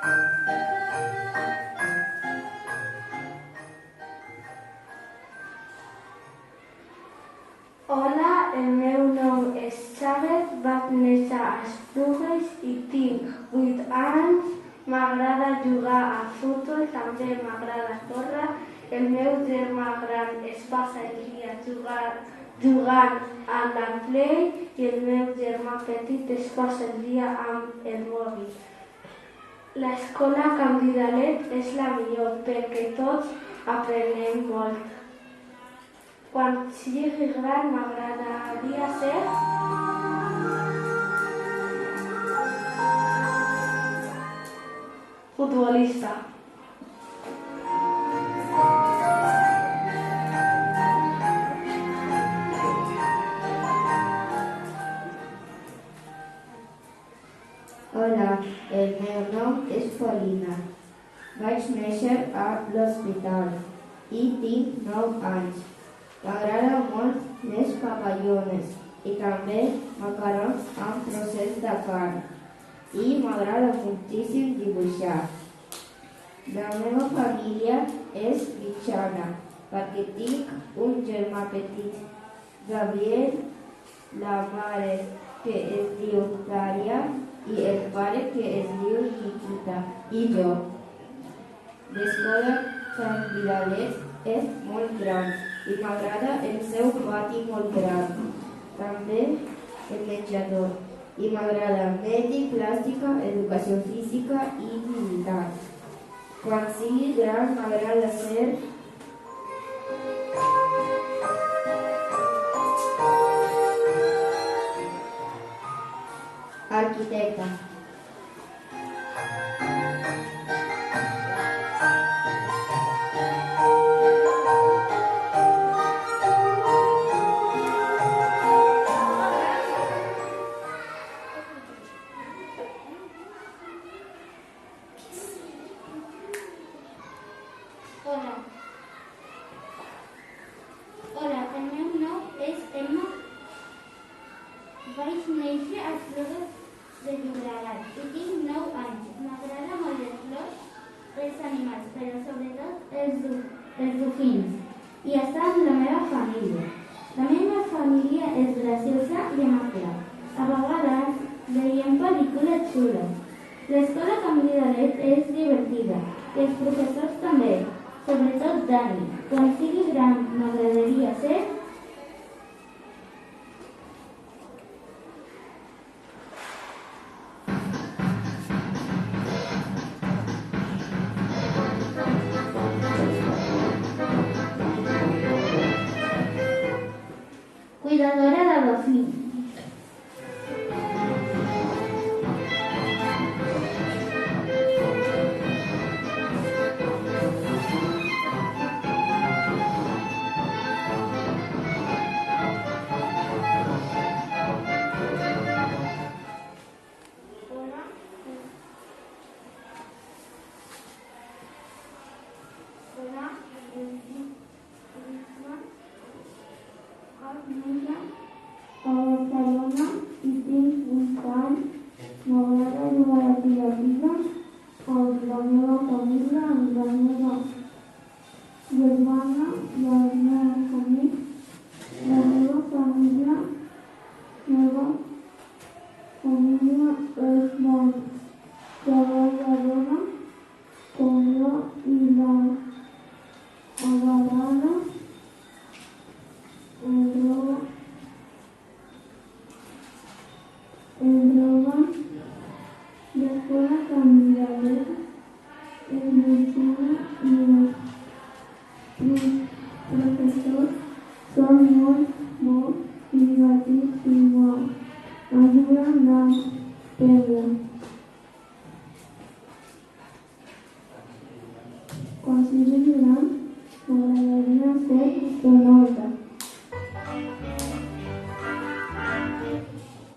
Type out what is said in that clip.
Hola, el meu nom és Xavet, vaig néixer a Esplugues i tinc 8 anys. M'agrada jugar a futbol, també m'agrada córrer. El meu germà gran es passa el dia jugant a la Play i el meu germà petit es passa el dia amb el mòbil. L'escola Candidalet és la millor perquè tots aprenem molt. Quan sigui gran m'agradaria ser futbolista. Hola, el meu nom és Polina. Vaig néixer a l'hospital i tinc 9 anys. M'agrada molt les papallones i també macarrons amb trossos de carn. I m'agrada moltíssim dibuixar. La meva família és mitjana perquè tinc un germà petit, Gabriel, la mare que es diu Daria i el pare que es diu Nikita i jo. L'escola Candidalet és molt gran i m'agrada el seu pati molt gran, també el menjador. I m'agrada medi, plàstica, educació física i militar. Quan sigui gran m'agrada ser arquitecta. Hola, el meu nom és Emma. Vaig néixer a Esplugues de Llobregat i tinc 9 anys. M'agrada molt les flors, els animals, però sobretot els dofins. I estar amb la meva família. La meva família és graciosa i amable. A vegades veiem pel·lícules xules. L'escola Candidalet és divertida i els professors també. Sobretot Dani. Quan sigui gran m'agradaria ser cuidadora de dofins. A Barcelona i tinc 8 anys. M'agrada jugar a pilotilla amb la meva família, amb la meva germana i els meus amics. La meva família és molt treballadora com jo i a vegades em troben l'escola Candidalet, el medicina i els professors són molt divertits i m'ajuden a aprendre. Quan sigui gran, m'agradaria ser astronauta.